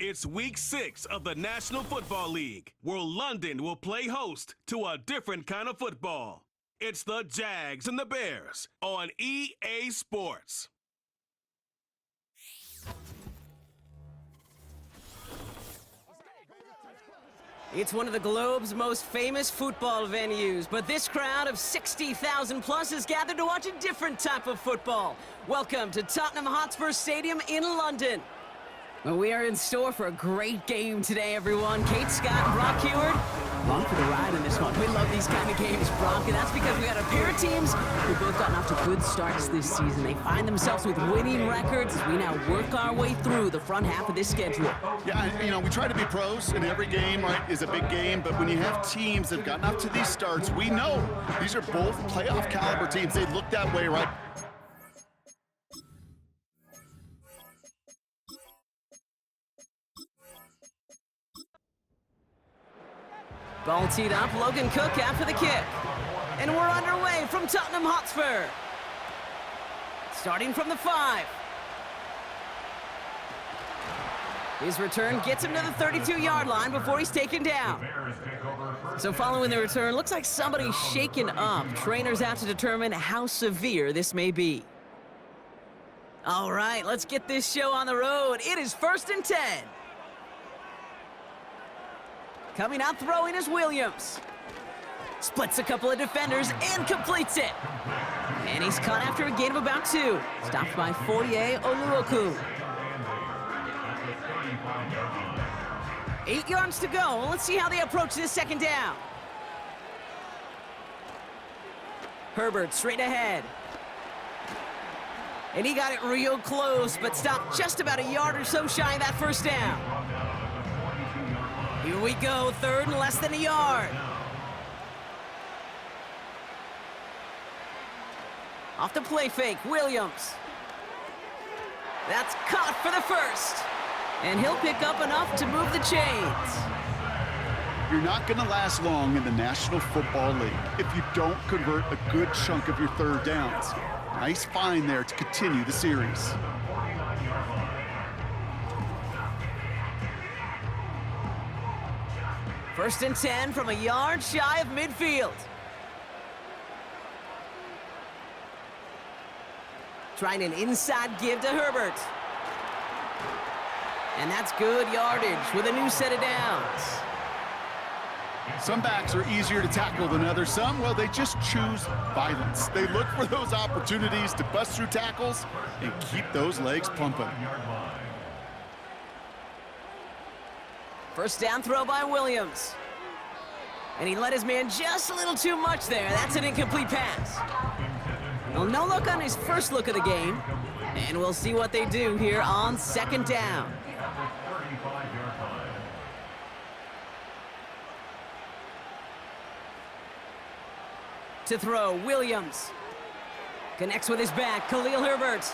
It's week 6 of the National Football League, where London will play host to a different kind of football. It's the Jags and the Bears on EA Sports. It's one of the globe's most famous football venues, but this crowd of 60,000 plus is gathered to watch a different type of football. Welcome to Tottenham Hotspur Stadium in London. Well, we are in store for a great game today, everyone. Kate Scott and Brock Heward, along for the ride in this one. We love these kind of games, Brock, and that's because we got a pair of teams who both gotten off to good starts this season. They find themselves with winning records as we now work our way through the front half of this schedule. Yeah, we try to be pros, and every game, right, is a big game, but when you have teams that have gotten up to these starts, we know these are both playoff caliber teams. They look that way, right? Ball teed up, Logan Cook after the kick. And we're underway from Tottenham Hotspur. Starting from the 5. His return gets him to the 32-yard line before he's taken down. So following the return, looks like somebody's shaken up. Trainers out to determine how severe this may be. All right, let's get this show on the road. It is 1st and 10. Coming out throwing is Williams. Splits a couple of defenders and completes it. And he's caught after a gain of about 2. Stopped by Foye Oluoku. 8 yards to go. Let's see how they approach this second down. Herbert straight ahead. And he got it real close, but stopped just about a yard or so shy of that first down. Here we go, 3rd and less than a yard. Off the play fake, Williams. That's caught for the first. And he'll pick up enough to move the chains. You're not going to last long in the National Football League if you don't convert a good chunk of your third downs. Nice find there to continue the series. First and 10 from a yard shy of midfield. Trying an inside give to Herbert. And that's good yardage with a new set of downs. Some backs are easier to tackle than others. Some, well, they just choose violence. They look for those opportunities to bust through tackles and keep those legs pumping. First down throw by Williams. And he let his man just a little too much there. That's an incomplete pass. Well, no look on his first look of the game. And we'll see what they do here on 2nd down. To throw, Williams. Connects with his back, Khalil Herbert.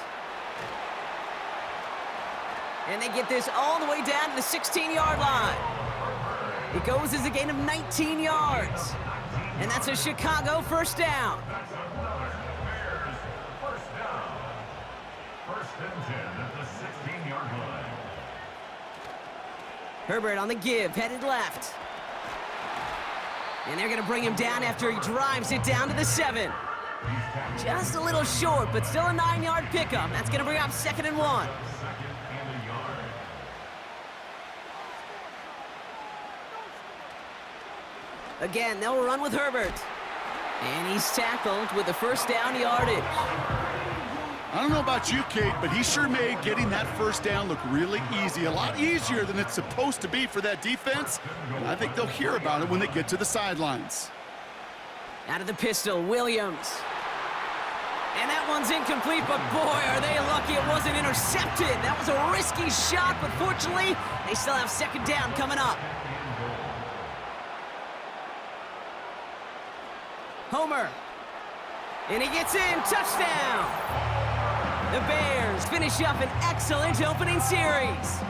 And they get this all the way down to the 16-yard line. It goes as a gain of 19 yards. And that's a Chicago first down. Herbert on the give, headed left. And they're going to bring him down after he drives it down to the 7. Just a little short, but still a 9-yard pickup. That's going to bring up 2nd and 1. Again, they'll run with Herbert. And he's tackled with the first down yardage. I don't know about you, Kate, but he sure made getting that first down look really easy. A lot easier than it's supposed to be for that defense. And I think they'll hear about it when they get to the sidelines. Out of the pistol, Williams. And that one's incomplete, but boy, are they lucky it wasn't intercepted. That was a risky shot, but fortunately, they still have 2nd down coming up. Homer. And he gets in, touchdown! The Bears finish up an excellent opening series.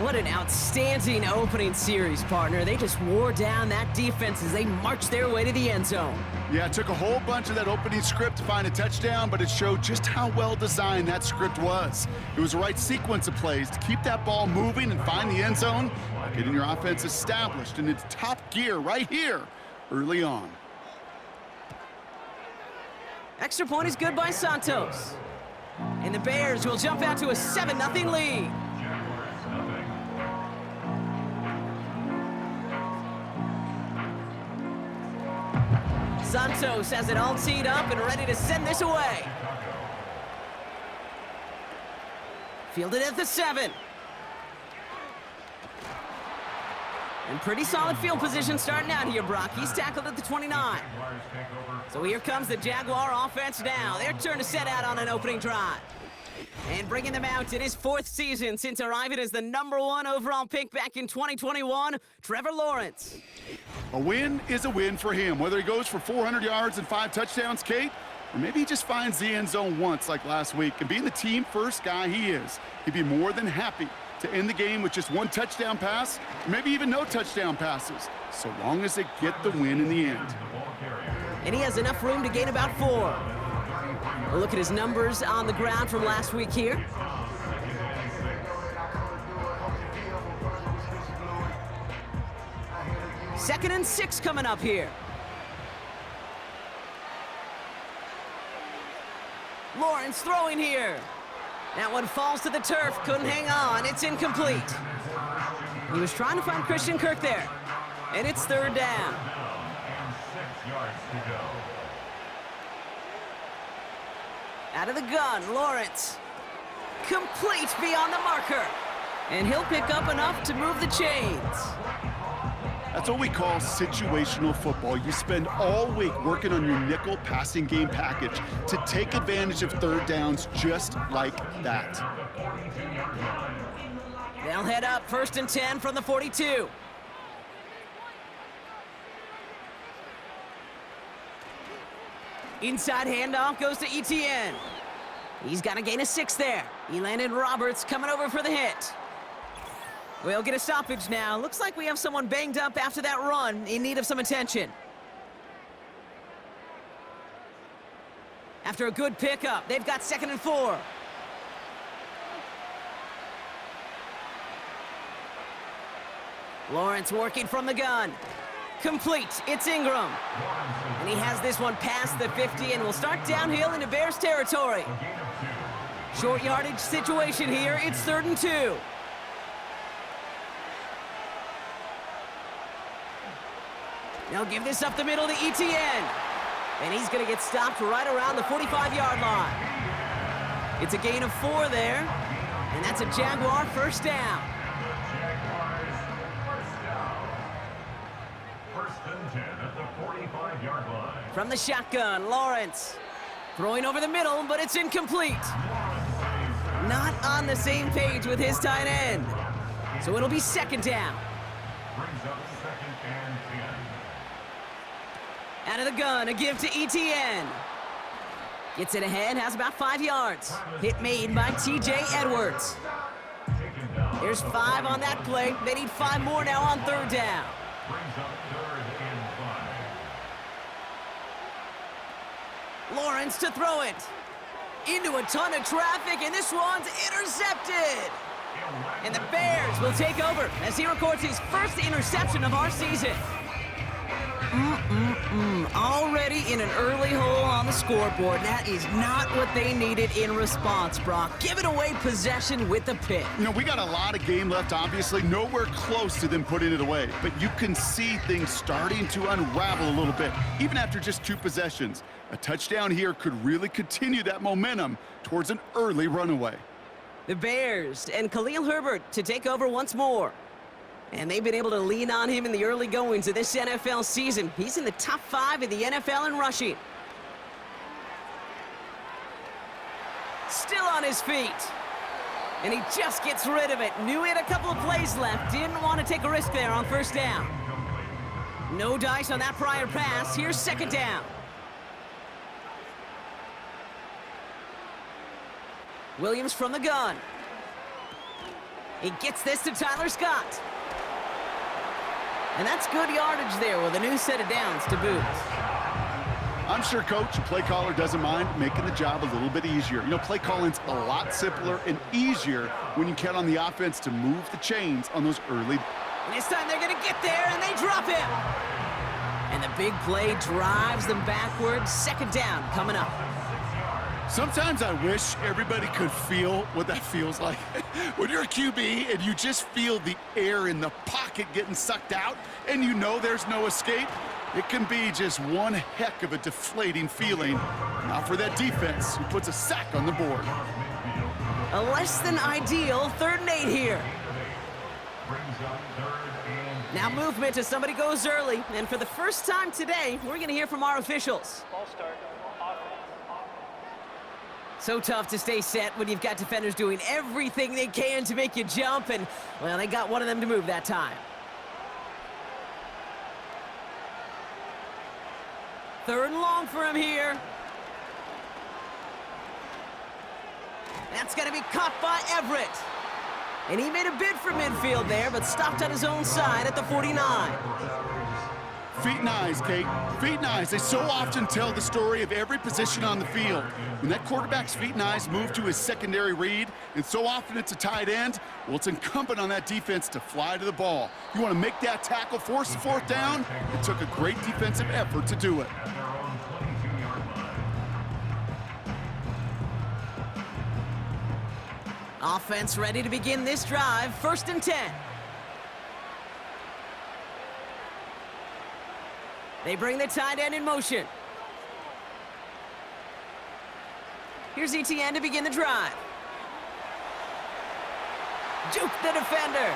What an outstanding opening series, partner. They just wore down that defense as they marched their way to the end zone. Yeah, it took a whole bunch of that opening script to find a touchdown, but it showed just how well designed that script was. It was the right sequence of plays to keep that ball moving and find the end zone, getting your offense established in its top gear right here early on. Extra point is good by Santos. And the Bears will jump out to a 7-0 lead. Santos has it all teed up and ready to send this away. Fielded at the 7. And pretty solid field position starting out here, Brock. He's tackled at the 29. So here comes the Jaguar offense now. Their turn to set out on an opening drive. And bringing them out in his 4th season since arriving as the #1 overall pick back in 2021, Trevor Lawrence. A win is a win for him, whether he goes for 400 yards and 5 touchdowns, Kate, or maybe he just finds the end zone once like last week. And being the team-first guy he is, he'd be more than happy to end the game with just 1 touchdown pass, or maybe even no touchdown passes, so long as they get the win in the end. And he has enough room to gain about 4. We'll look at his numbers on the ground from last week here. Second and 6 coming up here. Lawrence throwing here. That one falls to the turf, couldn't hang on, it's incomplete. He was trying to find Christian Kirk there, and it's 3rd down. Out of the gun, Lawrence. Complete beyond the marker. And he'll pick up enough to move the chains. That's what we call situational football. You spend all week working on your nickel passing game package to take advantage of 3rd downs just like that. They'll head up 1st and 10 from the 42. Inside handoff goes to Etienne. He's got to gain a 6 there. Elandon Roberts coming over for the hit. We'll get a stoppage now. Looks like we have someone banged up after that run in need of some attention. After a good pickup, they've got 2nd and 4. Lawrence working from the gun. Complete. It's Ingram. And he has this one past the 50 and will start downhill into Bears territory. Short yardage situation here. It's 3rd and 2. They'll give this up the middle to Etienne. And he's going to get stopped right around the 45-yard line. It's a gain of 4 there. And that's a Jaguar 1st down. From the shotgun, Lawrence. Throwing over the middle, but it's incomplete. Not on the same page with his tight end. So it'll be 2nd down. Out of the gun, a give to Etienne. Gets it ahead, has about 5 yards. Hit made by T.J. Edwards. There's 5 on that play. They need 5 more now on 3rd down. Lawrence to throw it. Into a ton of traffic, and this one's intercepted. And the Bears will take over as he records his 1st interception of our season. Already in an early hole on the scoreboard. That is not what they needed in response, Brock. Giving away possession with the pick. You know, we got a lot of game left, obviously. Nowhere close to them putting it away. But you can see things starting to unravel a little bit, even after just 2 possessions. A touchdown here could really continue that momentum towards an early runaway. The Bears and Khalil Herbert to take over once more. And they've been able to lean on him in the early goings of this NFL season. He's in the top 5 in the NFL in rushing. Still on his feet. And he just gets rid of it. Knew he had a couple of plays left. Didn't want to take a risk there on 1st down. No dice on that prior pass. Here's 2nd down. Williams from the gun. He gets this to Tyler Scott. And that's good yardage there with a new set of downs to boot. I'm sure coach and play caller doesn't mind making the job a little bit easier. You know, play calling's a lot simpler and easier when you count on the offense to move the chains on those early. And this time they're going to get there, and they drop him. And the big play drives them backwards. Second down coming up. Sometimes I wish everybody could feel what that feels like. When you're a QB and you just feel the air in the pocket getting sucked out and you know there's no escape, it can be just one heck of a deflating feeling. Now for that defense who puts a sack on the board. A less than ideal 3rd and 8 here. Now movement as somebody goes early. And for the first time today, we're going to hear from our officials. So tough to stay set when you've got defenders doing everything they can to make you jump. And, well, they got one of them to move that time. 3rd and long for him here. That's going to be caught by Everett. And he made a bid for midfield there, but stopped on his own side at the 49. Feet and eyes, Kate. Feet and eyes. They so often tell the story of every position on the field. When that quarterback's feet and eyes move to his secondary read, and so often it's a tight end, well, it's incumbent on that defense to fly to the ball. You want to make that tackle, force the 4th down? It took a great defensive effort to do it. Offense ready to begin this drive. 1st and 10. They bring the tight end in motion. Here's ETN to begin the drive. Juke the defender.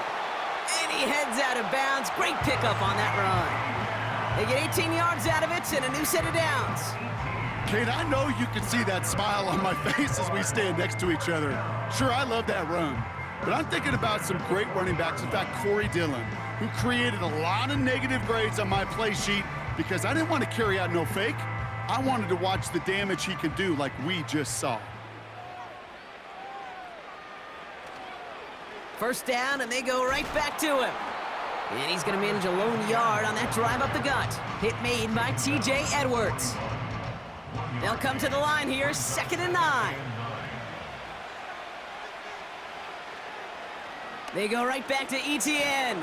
And he heads out of bounds. Great pickup on that run. They get 18 yards out of it and a new set of downs. Kate, I know you can see that smile on my face as we stand next to each other. Sure, I love that run. But I'm thinking about some great running backs. In fact, Corey Dillon, who created a lot of negative grades on my play sheet because I didn't want to carry out no fake. I wanted to watch the damage he could do like we just saw. 1st down, and they go right back to him. And he's going to manage a lone yard on that drive up the gut. Hit made by TJ Edwards. They'll come to the line here, 2nd and 9. They go right back to ETN.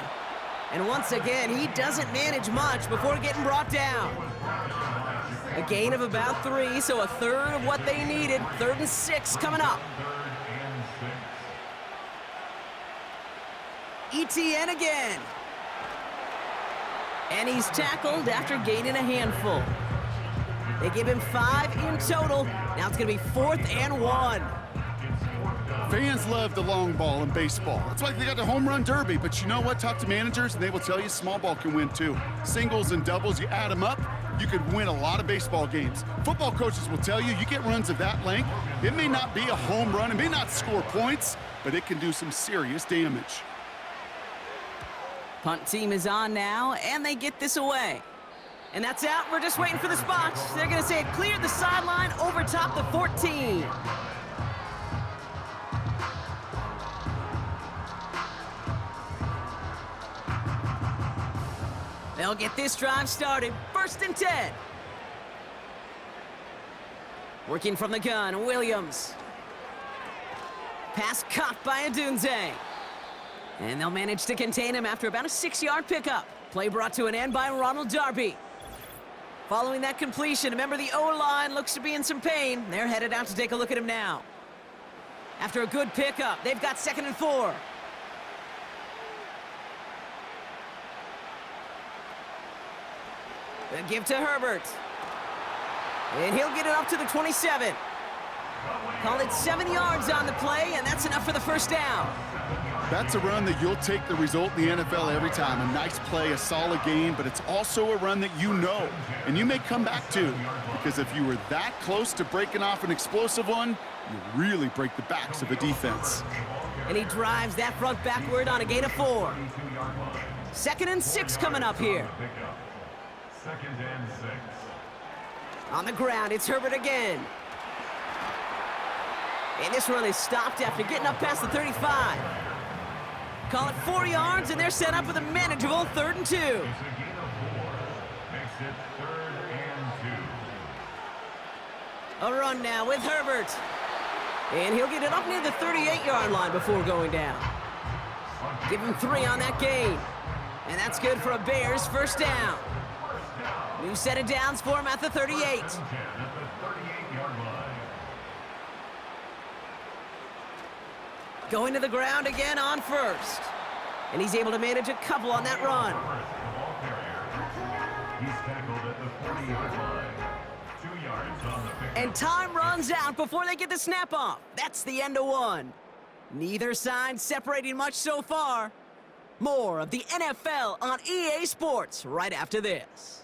And once again, he doesn't manage much before getting brought down. A gain of about 3, so a 1/3 of what they needed. 3rd and 6 coming up. ETN again. And he's tackled after gaining a handful. They give him 5 in total. Now it's going to be 4th and 1. Fans love the long ball in baseball. That's why they got the home run derby. But you know what? Talk to managers, and they will tell you small ball can win too. Singles and doubles, you add them up, you could win a lot of baseball games. Football coaches will tell you get runs of that length. It may not be a home run, it may not score points, but it can do some serious damage. Punt team is on now, and they get this away. And that's out. We're just waiting for the spot. They're going to say it cleared the sideline over top the 14. They'll get this drive started. 1st and 10. Working from the gun, Williams. Pass caught by Adunze. And they'll manage to contain him after about a 6-yard pickup. Play brought to an end by Ronald Darby. Following that completion, a member of the O-line looks to be in some pain. They're headed out to take a look at him now. After a good pickup, they've got 2nd and 4. They'll give to Herbert. And he'll get it up to the 27. Call it 7 yards on the play, and that's enough for the 1st down. That's a run that you'll take the result in the NFL every time. A nice play, a solid game, but it's also a run that you know, and you may come back to, because if you were that close to breaking off an explosive one, you really break the backs of a defense. And he drives that front backward on a gain of 4. 2nd and 6 coming up here. 2nd and 6. On the ground, it's Herbert again. And this run is stopped after getting up past the 35. Call it 4 yards, and they're set up with a manageable 3rd and 2. It's a gain of 4. Makes it 3rd and 2. A run now with Herbert. And he'll get it up near the 38-yard line before going down. Give him 3 on that gain. And that's good for a Bears first down. New set of downs for him at the 38. At the 38-yard line. Going to the ground again on first. And he's able to manage a couple on that run. Ball carrier. He's tackled at the 40-yard line. 2 yards on the pick. And time runs out before they get the snap off. That's the end of one. Neither side separating much so far. More of the NFL on EA Sports right after this.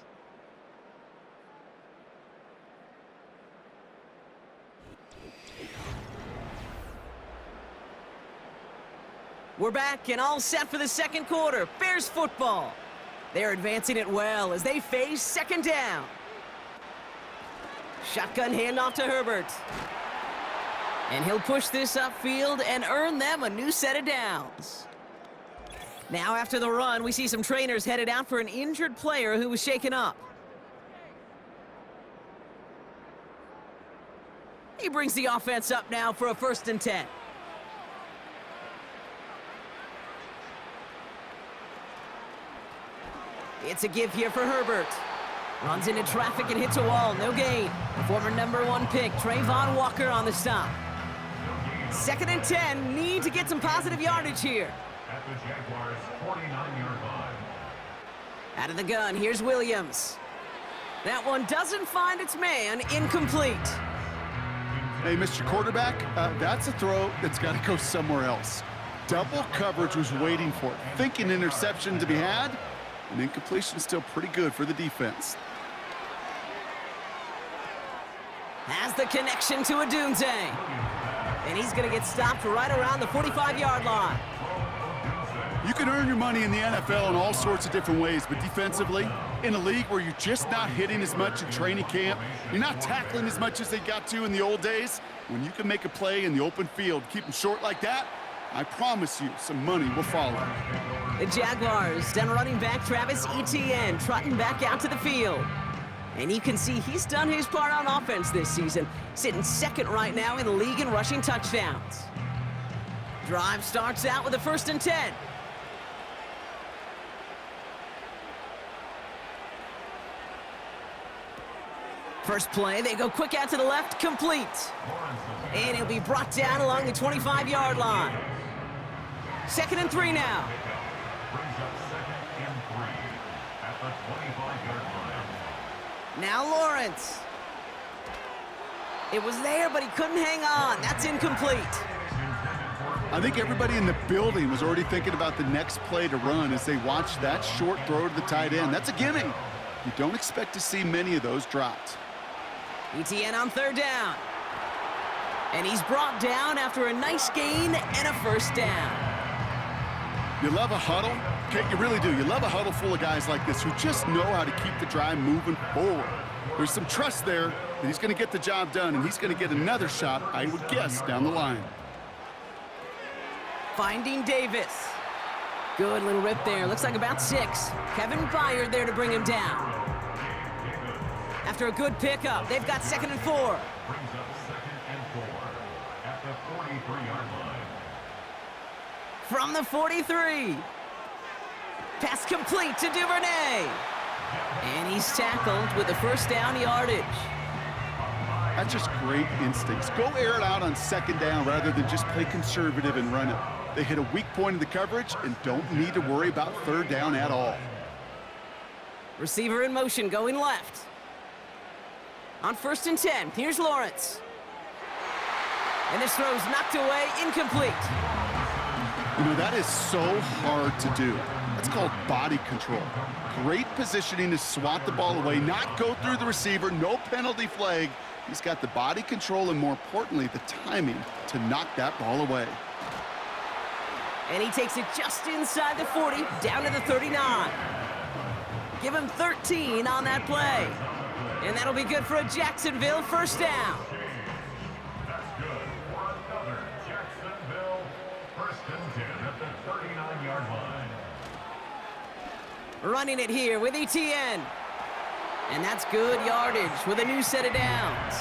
We're back and all set for the second quarter. Bears football. They're advancing it well as they face second down. Shotgun handoff to Herbert. And he'll push this upfield and earn them a new set of downs. Now after the run, we see some trainers headed out for an injured player who was shaken up. He brings the offense up now for a 1st and 10. It's a give here for Herbert. Runs into traffic and hits a wall. No gain. The former #1 pick, Trayvon Walker on the stop. 2nd and 10. Need to get some positive yardage here. At the Jaguars' 49-yard line. Out of the gun, here's Williams. That one doesn't find its man. Incomplete. Hey, Mr. Quarterback, that's a throw that's got to go somewhere else. Double coverage was waiting for it. Thinking interception to be had. And incompletion still pretty good for the defense. Has the connection to Adunze. And he's going to get stopped right around the 45-yard line. You can earn your money in the NFL in all sorts of different ways, but defensively, in a league where you're just not hitting as much in training camp, you're not tackling as much as they got to in the old days, when you can make a play in the open field, keep them short like that, I promise you some money will follow. The Jaguars, down running back Travis Etienne, trotting back out to the field. And you can see he's done his part on offense this season, sitting 2nd right now in the league in rushing touchdowns. Drive starts out with a 1st and 10. First play, they go quick out to the left, complete. And he'll be brought down along the 25-yard line. 2nd and 3 now. Brings up 2nd and 3 at the 25-yard line. Now Lawrence. It was there, but he couldn't hang on. That's incomplete. I think everybody in the building was already thinking about the next play to run as they watched that short throw to the tight end. That's a gimme. You don't expect to see many of those dropped. Etienne on 3rd down. And he's brought down after a nice gain and a 1st down. You love a huddle? Okay, you really do. You love a huddle full of guys like this who just know how to keep the drive moving forward. There's some trust there that he's going to get the job done, and he's going to get another shot, I would guess, down the line. Finding Davis. Good little rip there. Looks like about 6. Kevin Byard there to bring him down. After a good pickup, they've got 2nd and 4. Brings up 2nd and 4 at the 43-yard line. From the 43. Pass complete to Duvernay. And he's tackled with the 1st down yardage. That's just great instincts. Go air it out on 2nd down rather than just play conservative and run it. They hit a weak point in the coverage and don't need to worry about 3rd down at all. Receiver in motion going left. On 1st and 10, here's Lawrence. And this throw's knocked away, incomplete. You know, that is so hard to do. That's called body control. Great positioning to swat the ball away, not go through the receiver, no penalty flag. He's got the body control and, more importantly, the timing to knock that ball away. And he takes it just inside the 40, down to the 39. Give him 13 on that play. And that'll be good for a Jacksonville 1st down. That's good for another Jacksonville 1st and 10 at the 39-yard Running it here with ETN. And that's good yardage with a new set of downs.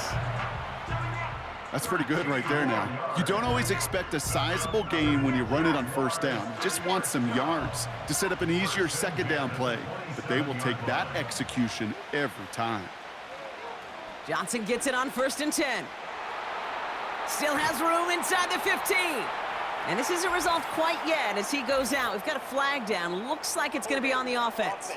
That's pretty good right there now. You don't always expect a sizable gain when you run it on first down. You just want some yards to set up an easier second down play. But they will take that execution every time. Johnson gets it on 1st and 10. Still has room inside the 15. And this isn't resolved quite yet as he goes out. We've got a flag down. Looks like it's going to be on the offense.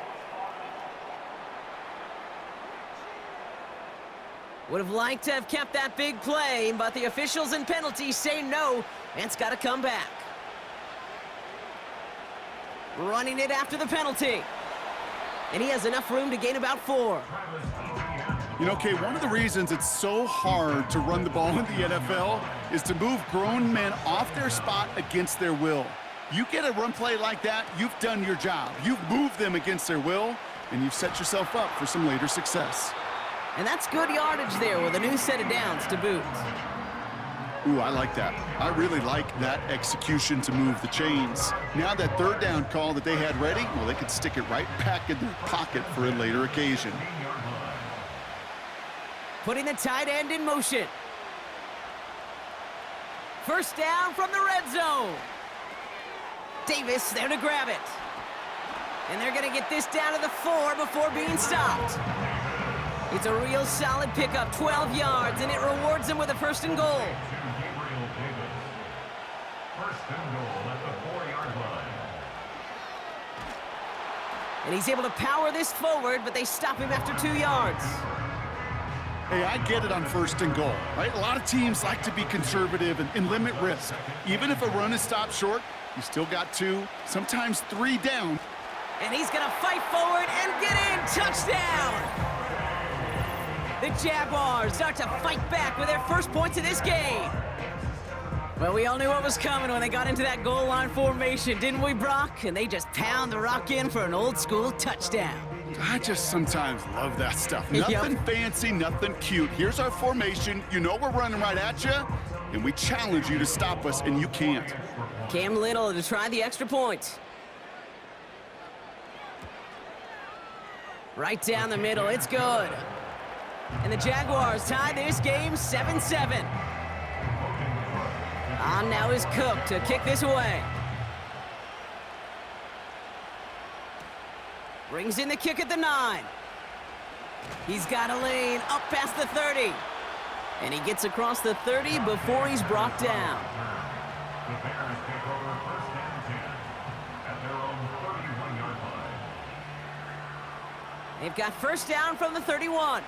Would have liked to have kept that big play, but the officials and penalties say no, and it's got to come back. Running it after the penalty. And he has enough room to gain about 4. You know, Kate, one of the reasons it's so hard to run the ball in the NFL is to move grown men off their spot against their will. You get a run play like that, you've done your job. You've moved them against their will, and you've set yourself up for some later success. And that's good yardage there with a new set of downs to boot. Ooh, I like that. I really like that execution to move the chains. Now that third down call that they had ready, well, they could stick it right back in their pocket for a later occasion. Putting the tight end in motion. First down from the red zone. Davis there to grab it. And they're going to get this down to the 4 before being stopped. It's a real solid pickup, 12 yards, and it rewards them with a 1st and goal. First and goal at the 4-yard line. And he's able to power this forward, but they stop him after 2 yards. Hey, I get it on 1st and goal, right? A lot of teams like to be conservative and limit risk. Even if a run is stopped short, you still got 2, sometimes 3 down. And he's going to fight forward and get in. Touchdown! The Jaguars start to fight back with their first points of this game. Well, we all knew what was coming when they got into that goal line formation, didn't we, Brock? And they just pound the rock in for an old-school touchdown. I just sometimes love that stuff. Nothing fancy, nothing cute. Here's our formation. You know we're running right at you, and we challenge you to stop us, and you can't. Cam Little to try the extra point. Right down the middle. It's good. And the Jaguars tie this game 7-7. On now is Cook to kick this away. Brings in the kick at the 9. He's got a lane up past the 30. And he gets across the 30 before he's brought down. The Bears take over 1st and 10 at their own 31-yard line. They've got first down from the 31.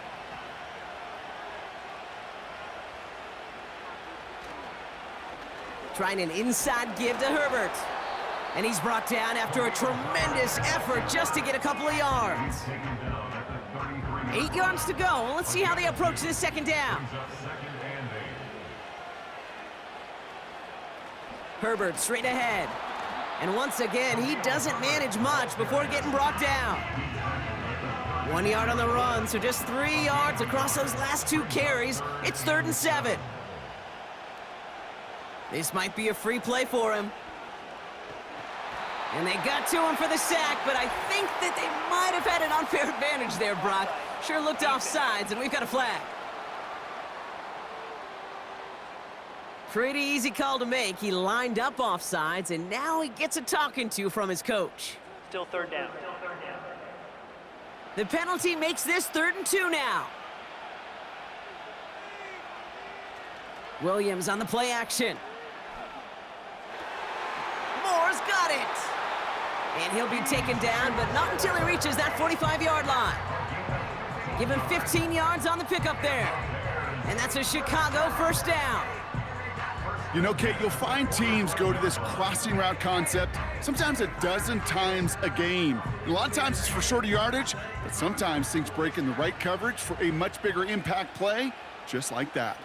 Trying an inside give to Herbert. And he's brought down after a tremendous effort just to get a couple of yards. 8 yards to go. Well, let's see how they approach this second down. Herbert straight ahead. And once again, he doesn't manage much before getting brought down. 1 yard on the run, so just 3 yards across those last 2 carries. It's 3rd and 7. This might be a free play for him. And they got to him for the sack, but I think that they might have had an unfair advantage there, Brock. Sure looked off sides, and we've got a flag. Pretty easy call to make. He lined up off sides, and now he gets a talking to from his coach. Still 3rd down. The penalty makes this 3rd and 2 now. Williams on the play action. Moore's got it. And he'll be taken down, but not until he reaches that 45-yard line. Give him 15 yards on the pickup there. And that's a Chicago first down. You know, Kate, you'll find teams go to this crossing route concept sometimes a dozen times a game. A lot of times it's for shorter yardage, but sometimes things break in the right coverage for a much bigger impact play, just like that.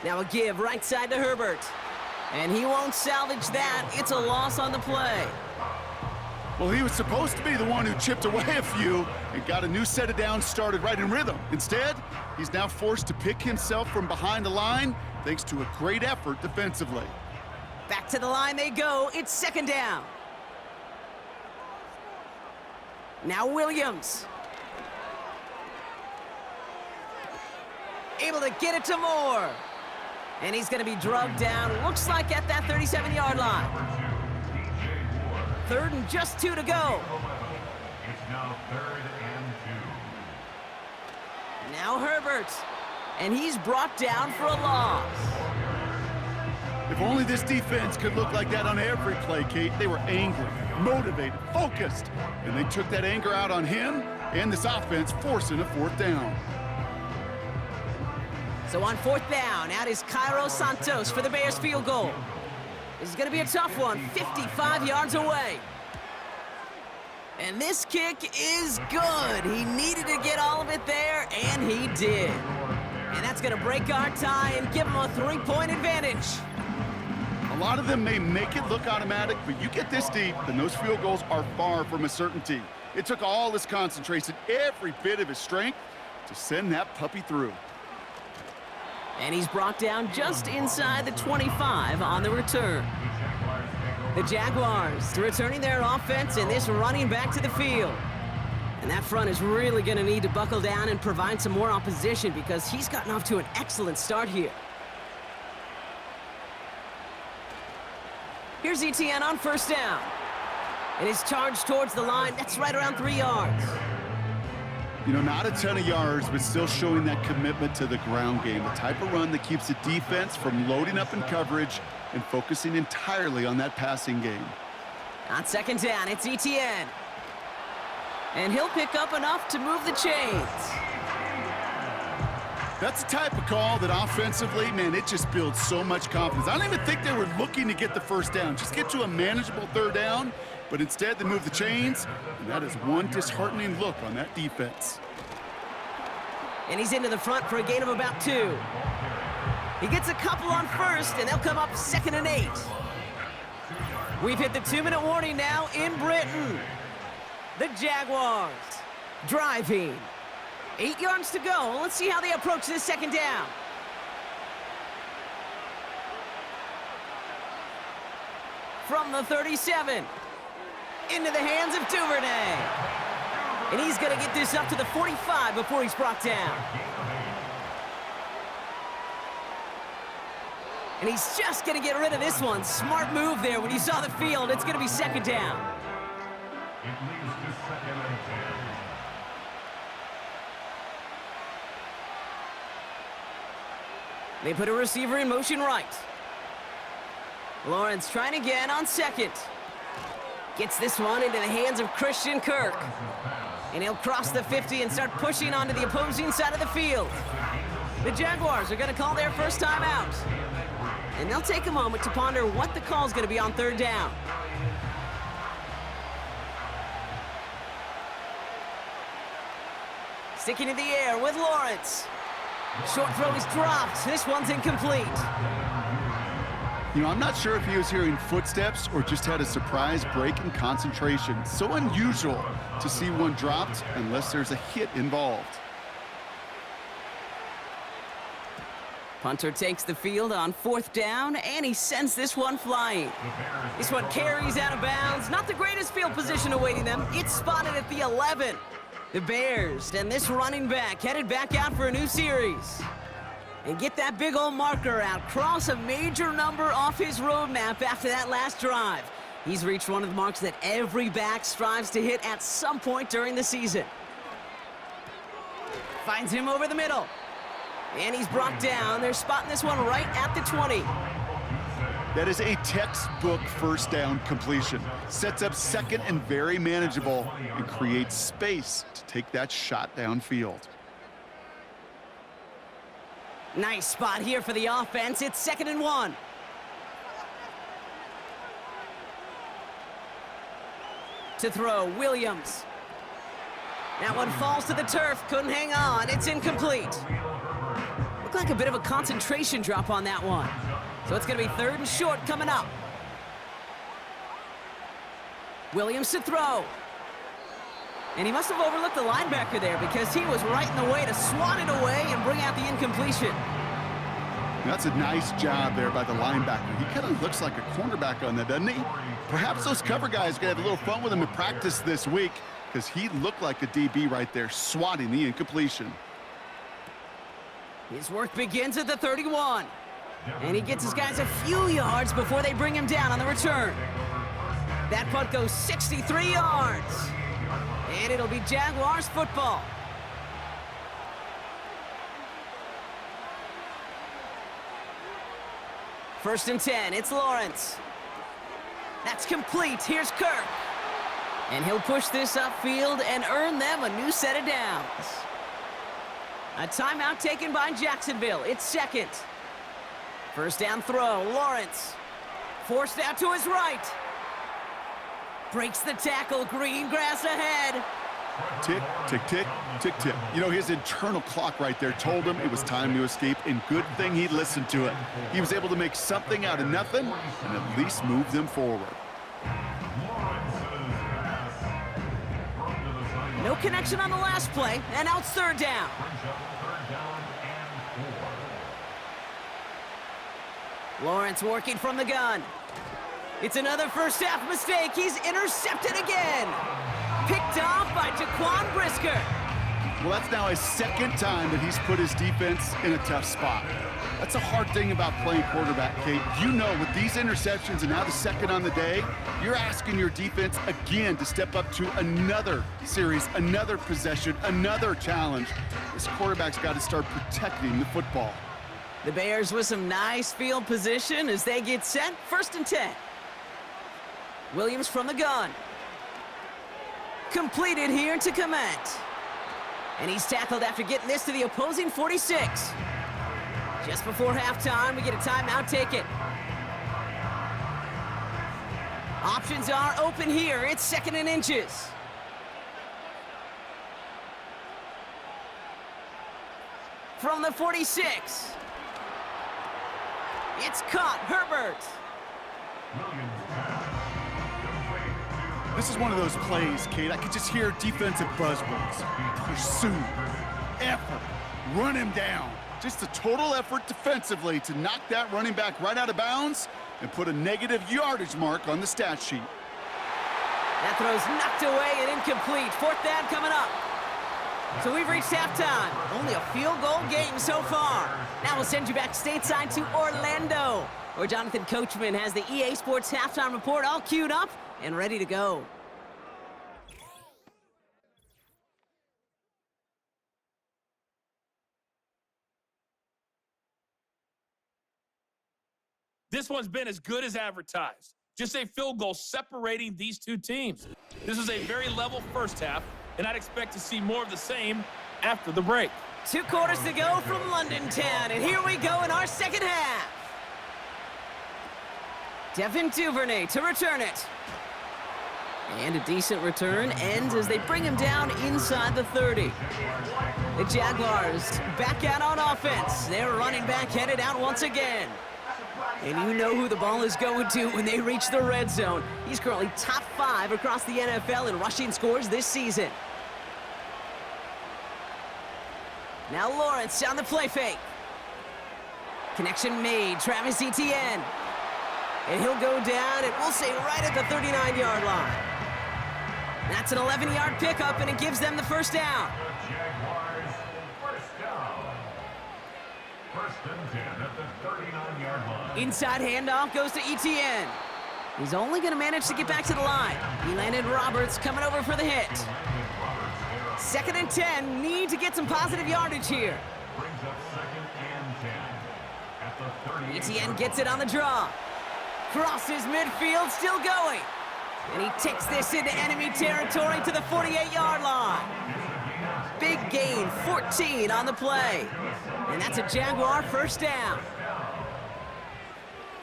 Now a give right side to Herbert. And he won't salvage that. It's a loss on the play. Well, he was supposed to be the one who chipped away a few and got a new set of downs started right in rhythm. Instead, he's now forced to pick himself from behind the line thanks to a great effort defensively. Back to the line they go. It's 2nd down. Now Williams. Able to get it to Moore. And he's going to be drugged down, looks like at that 37-yard line. 3rd and just 2 to go. It's now 3rd and 2. Now Herbert. And he's brought down for a loss. If only this defense could look like that on every play, Kate. They were angry, motivated, focused, and they took that anger out on him and this offense, forcing a 4th down. So on 4th down, out is Cairo Santos for the Bears field goal. This is going to be a tough one, 55 yards away. And this kick is good. He needed to get all of it there, and he did. And that's going to break our tie and give him a 3-point advantage. A lot of them may make it look automatic, but you get this deep, and those field goals are far from a certainty. It took all his concentration, every bit of his strength, to send that puppy through. And he's brought down just inside the 25 on the return. The Jaguars returning their offense and this running back to the field. And that front is really going to need to buckle down and provide some more opposition because he's gotten off to an excellent start here. Here's Etienne on 1st down. And he's charged towards the line. That's right around 3 yards. You know, not a ton of yards, but still showing that commitment to the ground game. The type of run that keeps the defense from loading up in coverage and focusing entirely on that passing game. On 2nd down, it's Etienne. And he'll pick up enough to move the chains. That's the type of call that offensively, man, it just builds so much confidence. I don't even think they were looking to get the 1st down. Just get to a manageable 3rd down. But instead, they move the chains, and that is one disheartening look on that defense. And he's into the front for a gain of about 2. He gets a couple on 1st, and they'll come up 2nd and 8. We've hit the 2-minute warning now in Britain. The Jaguars driving. 8 yards to go. Let's see how they approach this 2nd down. From the 37. Into the hands of Duvernay. And he's going to get this up to the 45 before he's brought down. And he's just going to get rid of this one. Smart move there when you saw the field. It's going to be 2nd down. It leads to 2nd and 10. They put a receiver in motion right. Lawrence trying again on 2nd. Gets this one into the hands of Christian Kirk. And he'll cross the 50 and start pushing onto the opposing side of the field. The Jaguars are going to call their 1st time out. And they'll take a moment to ponder what the call is going to be on 3rd down. Sticking in the air with Lawrence. Short throw is dropped. This one's incomplete. You know, I'm not sure if he was hearing footsteps or just had a surprise break in concentration. So unusual to see one dropped unless there's a hit involved. Punter takes the field on 4th down, and he sends this one flying. This one carries out of bounds. Not the greatest field position awaiting them. It's spotted at the 11. The Bears and this running back headed back out for a new series. And get that big old marker out. Cross a major number off his roadmap after that last drive. He's reached one of the marks that every back strives to hit at some point during the season. Finds him over the middle. And he's brought down. They're spotting this one right at the 20. That is a textbook 1st down completion. Sets up 2nd and very manageable and creates space to take that shot downfield. Nice spot here for the offense. It's 2nd and 1. To throw, Williams. That one falls to the turf. Couldn't hang on. It's incomplete. Looked like a bit of a concentration drop on that one. So it's going to be 3rd and short coming up. Williams to throw. And he must have overlooked the linebacker there because he was right in the way to swat it away and bring out the incompletion. That's a nice job there by the linebacker. He kind of looks like a cornerback on that, doesn't he? Perhaps those cover guys are going to have a little fun with him in practice this week. because he looked like a DB right there, swatting the incompletion. His work begins at the 31. And he gets his guys a few yards before they bring him down on the return. That punt goes 63 yards. And it'll be Jaguars football. First and 10, it's Lawrence. That's complete. Here's Kirk. And he'll push this upfield and earn them a new set of downs. A timeout taken by Jacksonville. It's second. First down throw, Lawrence. Forced out to his right. Breaks the tackle, green grass ahead. Tick, tick, tick, tick, tick. You know, his internal clock right there told him it was time to escape, and good thing he listened to it. He was able to make something out of nothing and at least move them forward. No connection on the last play, and now it's third down. Lawrence working from the gun. It's another first half mistake. He's intercepted again. Picked off by Jaquan Brisker. Well, that's now his second time that he's put his defense in a tough spot. That's a hard thing about playing quarterback, Kate. You know, with these interceptions and now the second on the day, you're asking your defense again to step up to another series, another possession, another challenge. This quarterback's got to start protecting the football. The Bears with some nice field position as they get set. First and 10. Williams from the gun. Completed here to Komet. And he's tackled after getting this to the opposing 46. Just before halftime, we get a timeout taken. Options are open here. It's second and inches. From the 46. It's caught. Herbert. This is one of those plays, Kate. I could just hear defensive buzzwords. Pursuit, effort, run him down. Just a total effort defensively to knock that running back right out of bounds and put a negative yardage mark on the stat sheet. That throw's knocked away and incomplete. Fourth down coming up. So we've reached halftime. Only a field goal game so far. Now we'll send you back stateside to Orlando, where Jonathan Coachman has the EA Sports halftime report all queued up and ready to go. This one's been as good as advertised. Just a field goal separating these two teams. This is a very level first half, and I'd expect to see more of the same after the break. 2 quarters to go from London Town, and here we go in our second half. Devin Duvernay to return it. And a decent return ends as they bring him down inside the 30. The Jaguars back out on offense. Their running back headed out once again. And you know who the ball is going to when they reach the red zone. He's currently top 5 across the NFL in rushing scores this season. Now Lawrence on the play fake. Connection made, Travis Etienne. And he'll go down, and we'll say right at the 39-yard line. That's an 11-yard pickup, and it gives them the first down. Jaguars first down. First and 10 at the 39-yard line. Inside handoff goes to Etienne. He's only going to manage to get back to the line. He landed Roberts coming over for the hit. Second and 10, need to get some positive yardage here. Brings up second and 10 at the 38. Etienne gets it on the draw. Crosses midfield, still going. And he takes this into enemy territory to the 48-yard line. Big gain, 14 on the play. And that's a Jaguar first down.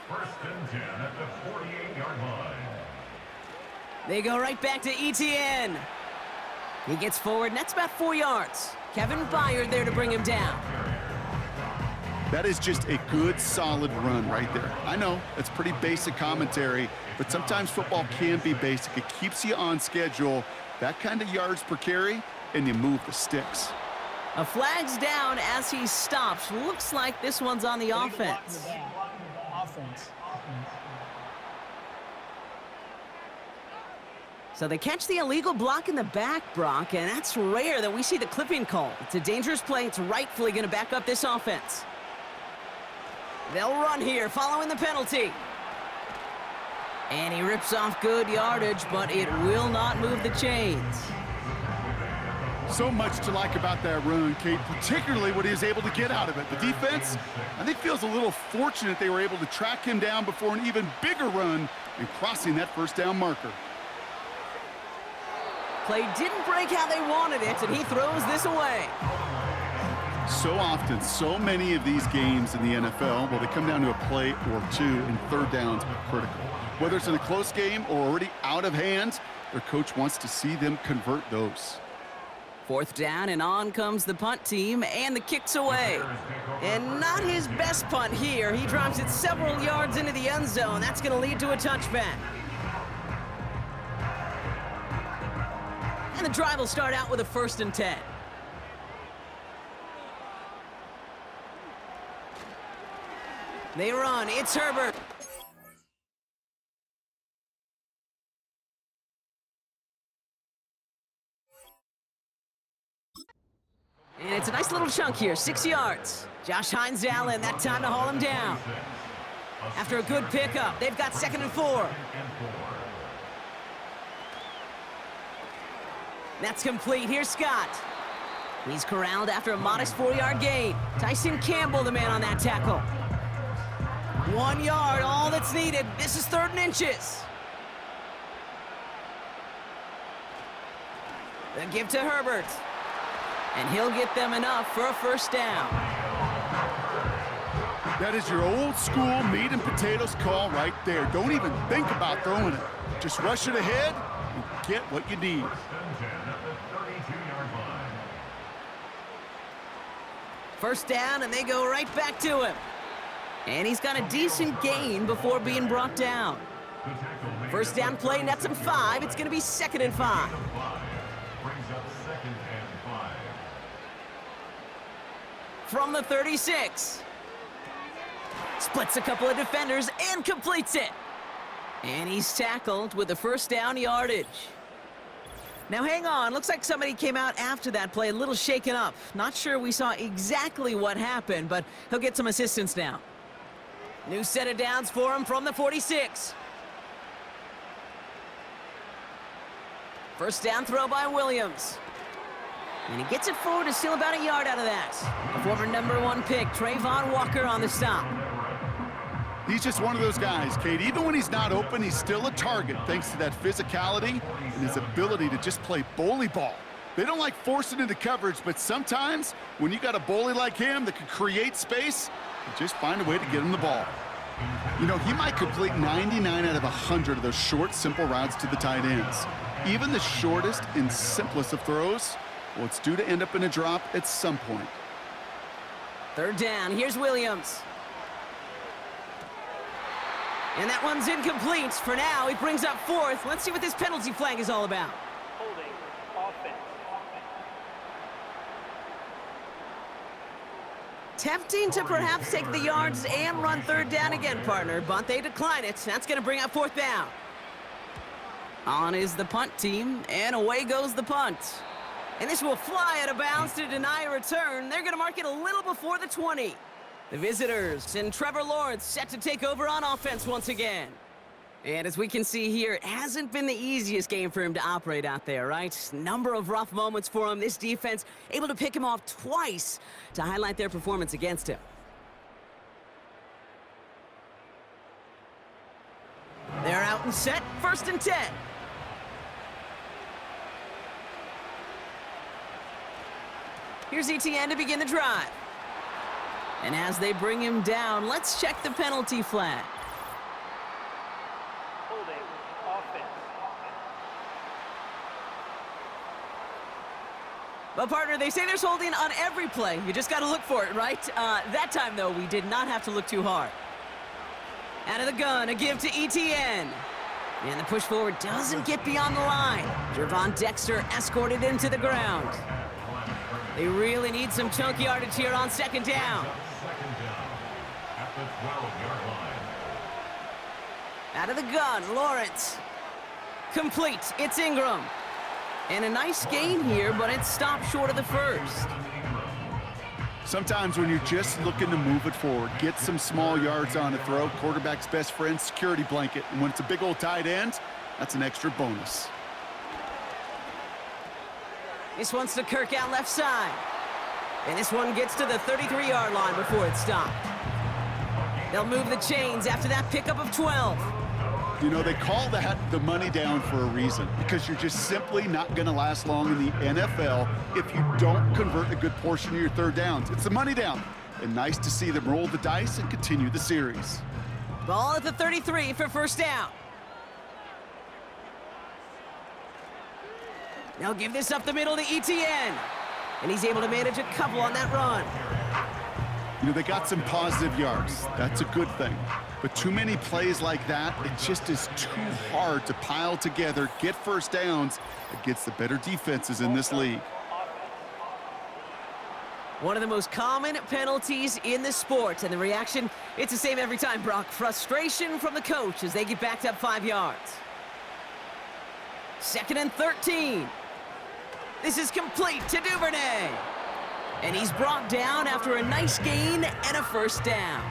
First and 10 at the 48-yard line. They go right back to Etienne. He gets forward, and that's about 4 yards. Kevin Byard there to bring him down. That is just a good, solid run right there. I know, it's pretty basic commentary, but sometimes football can be basic. It keeps you on schedule, that kind of yards per carry, and you move the sticks. A flag's down as he stops. Looks like this one's on the offense. So they catch the illegal block in the back, Brock, and that's rare that we see the clipping call. It's a dangerous play. It's rightfully going to back up this offense. They'll run here following the penalty. And he rips off good yardage, but it will not move the chains. So much to like about that run, Kate, particularly what he was able to get out of it. The defense, I think, feels a little fortunate they were able to track him down before an even bigger run and crossing that first down marker. Play didn't break how they wanted it, and he throws this away. So often, so many of these games in the NFL, well, they come down to a play or two, and third downs are critical. Whether it's in a close game or already out of hand, their coach wants to see them convert those. Fourth down, and on comes the punt team, and the kick's away. And not his best punt here. He drops it several yards into the end zone. That's going to lead to a touchback. And the drive will start out with a 1st and 10. They run. It's Herbert. And it's a nice little chunk here, 6 yards. Josh Hines Allen, that time to haul him down. After a good pickup, they've got 2nd and 4. That's complete. Here's Scott. He's corralled after a modest 4-yard gain. Tyson Campbell, the man on that tackle. 1 yard, all that's needed. This is 3rd and inches. The give to Herbert. And he'll get them enough for a 1st down. That is your old school meat and potatoes call right there. Don't even think about throwing it. Just rush it ahead and get what you need. First down, and they go right back to him. And he's got a decent gain before being brought down. First down play nets him 5. It's going to be 2nd and 5. From the 36. Splits a couple of defenders and completes it. And he's tackled with the 1st down yardage. Now hang on, looks like somebody came out after that play a little shaken up. Not sure we saw exactly what happened, but he'll get some assistance now. New set of downs for him from the 46. First down throw by Williams. And he gets it forward to steal about a yard out of that. A former #1 pick, Trayvon Walker on the stop. He's just one of those guys, Kate. Even when he's not open, he's still a target thanks to that physicality and his ability to just play bully ball. They don't like forcing into coverage, but sometimes when you got a bully like him that can create space, you just find a way to get him the ball. You know, he might complete 99 out of 100 of those short, simple routes to the tight ends. Even the shortest and simplest of throws, well, it's due to end up in a drop at some point. 3rd down, here's Williams. And that one's incomplete. For now, he brings up 4th. Let's see what this penalty flag is all about. Holding offense. Tempting to perhaps take the yards and run 3rd down again, partner, but they decline it. That's going to bring up 4th down. On is the punt team, and away goes the punt. And this will fly out of bounds to deny a return. They're going to mark it a little before the 20. The visitors and Trevor Lawrence set to take over on offense once again. And as we can see here, it hasn't been the easiest game for him to operate out there, right? Number of rough moments for him. This defense able to pick him off twice to highlight their performance against him. They're out and set, 1st and 10. Here's ETN to begin the drive. And as they bring him down, let's check the penalty flag. Holding offense. Well, partner, they say there's holding on every play. You just got to look for it, right? That time, though, we did not have to look too hard. Out of the gun, a give to ETN. And the push forward doesn't get beyond the line. Gervon Dexter escorted into the ground. They really need some chunk yardage here on 2nd down. At the 12-yard line. Out of the gun, Lawrence. Complete. It's Ingram. And a nice gain here, but it stopped short of the first. Sometimes when you're just looking to move it forward, get some small yards on a throw, quarterback's best friend, security blanket. And when it's a big old tight end, that's an extra bonus. This one's to Kirk out left side. And this one gets to the 33-yard line before it's stopped. They'll move the chains after that pickup of 12. You know, they call that the money down for a reason, because you're just simply not going to last long in the NFL if you don't convert a good portion of your third downs. It's the money down. And nice to see them roll the dice and continue the series. Ball at the 33 for first down. They'll give this up the middle to ETN. And he's able to manage a couple on that run. You know, they got some positive yards. That's a good thing. But too many plays like that, it just is too hard to pile together, get first downs against the better defenses in this league. One of the most common penalties in the sport, and the reaction, it's the same every time, Brock. Frustration from the coach as they get backed up 5 yards. 2nd and 13. This is complete to Duvernay. And he's brought down after a nice gain and a first down.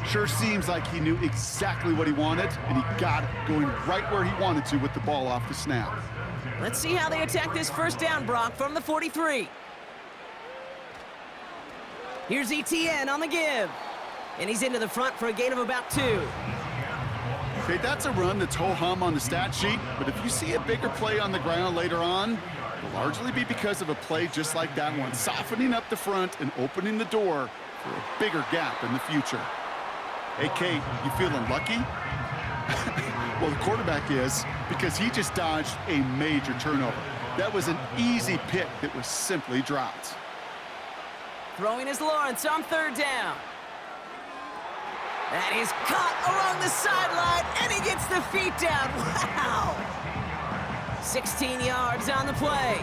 Sure seems like he knew exactly what he wanted, and he got it going right where he wanted to with the ball off the snap. Let's see how they attack this first down, Brock, from the 43. Here's ETN on the give. And he's into the front for a gain of about 2. Okay, that's a run that's ho-hum on the stat sheet, but if you see a bigger play on the ground later on, it'll largely be because of a play just like that one, softening up the front and opening the door for a bigger gap in the future. Hey, Kate, you feeling lucky? Well, the quarterback is, because he just dodged a major turnover. That was an easy pick that was simply dropped. Throwing is Lawrence on third down. That is caught along the sideline, and he gets the feet down. Wow! 16 yards on the play.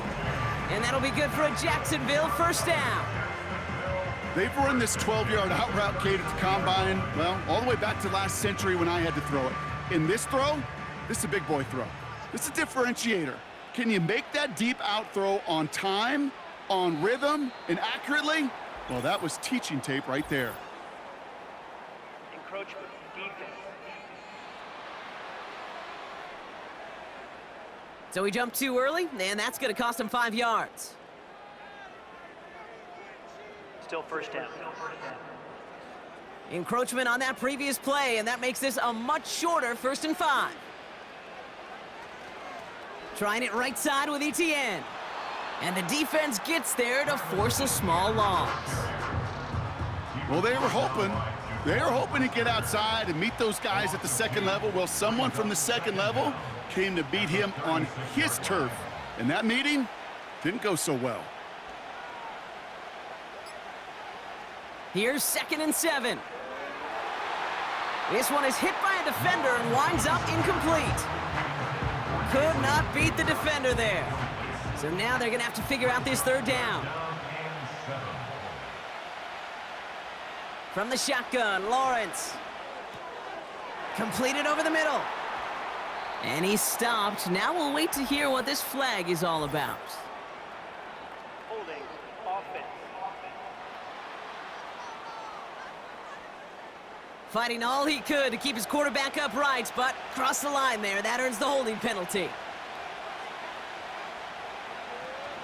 And that'll be good for a Jacksonville first down. They've run this 12-yard out route, Kate, at the combine, well, all the way back to last century when I had to throw it. In this throw, this is a big boy throw. This is a differentiator. Can you make that deep out throw on time, on rhythm, and accurately? Well, that was teaching tape right there. Encroachment, defense. So he jumped too early, and that's going to cost him 5 yards. Still first down. Encroachment on that previous play, and that makes this a much shorter 1st and 5. Trying it right side with ETN. And the defense gets there to force a small loss. Well, they were hoping to get outside and meet those guys at the second level. Well, someone from the second level came to beat him on his turf. And that meeting didn't go so well. Here's 2nd and 7. This one is hit by a defender and winds up incomplete. Could not beat the defender there. So now they're going to have to figure out this third down. From the shotgun, Lawrence. Completed over the middle. And he's stopped. Now we'll wait to hear what this flag is all about. Holding, offense. Fighting all he could to keep his quarterback upright, but crossed the line there. That earns the holding penalty.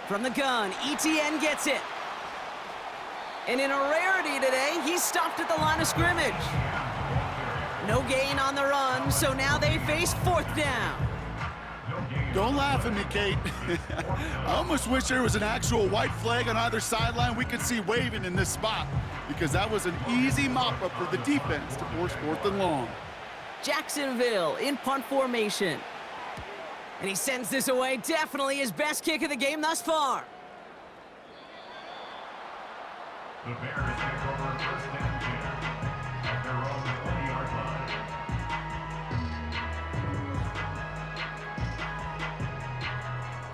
From the gun, ETN gets it. And in a rarity today, he's stopped at the line of scrimmage. No gain on the run, so now they face 4th down. Don't laugh at me, Kate. I almost wish there was an actual white flag on either sideline we could see waving in this spot, because that was an easy mop-up for the defense to force 4th and long. Jacksonville in punt formation. And he sends this away, definitely his best kick of the game thus far. The Bears take over 1st and 10 at their own 20-yard line.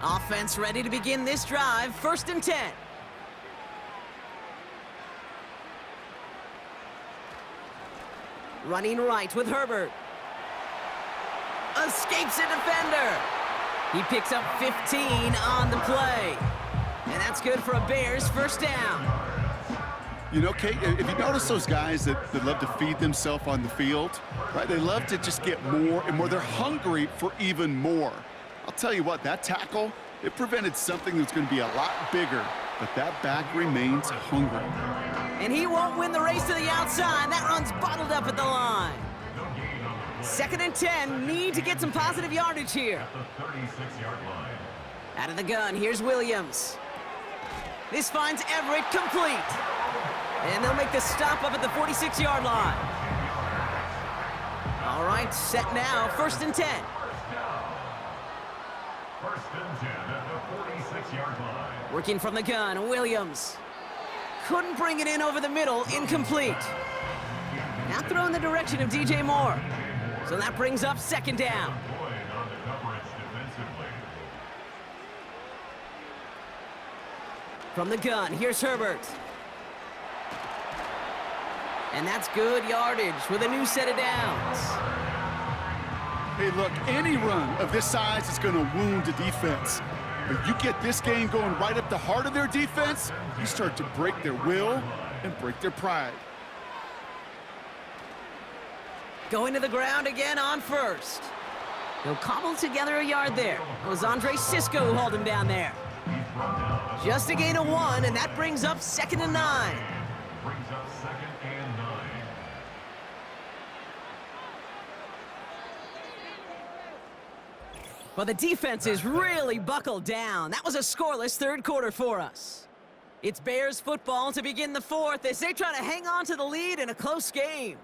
Offense ready to begin this drive, 1st and 10. Running right with Herbert. A escapes a defender. He picks up 15 on the play. And that's good for a Bears first down. You know, Kate, if you notice those guys that love to feed themselves on the field, right? They love to just get more and more. They're hungry for even more. I'll tell you what, that tackle, it prevented something that's going to be a lot bigger, but that back remains hungry. And he won't win the race to the outside. That run's bottled up at the line. 2nd and 10, need to get some positive yardage here. The 36-yard line. Out of the gun, here's Williams. This finds Everett complete. And they'll make the stop up at the 46-yard line. All right, set now, 1st and 10. First and 10 at the 46-yard line. Working from the gun, Williams. Couldn't bring it in over the middle, incomplete. Now throw in the direction of DJ Moore. So that brings up 2nd down. Boyd on the coverage defensively. From the gun, here's Herbert. And that's good yardage with a new set of downs. Hey, look, any run of this size is going to wound a defense. But you get this game going right up the heart of their defense, you start to break their will and break their pride. Going to the ground again on 1st. He'll cobble together a yard there. It was Andre Sisco who hauled him down there. Just a gain of 1, and that brings up 2nd and 9. Brings up 2nd and 9. Well, the defense is really buckled down. That was a scoreless 3rd quarter for us. It's Bears football to begin the 4th as they try to hang on to the lead in a close game.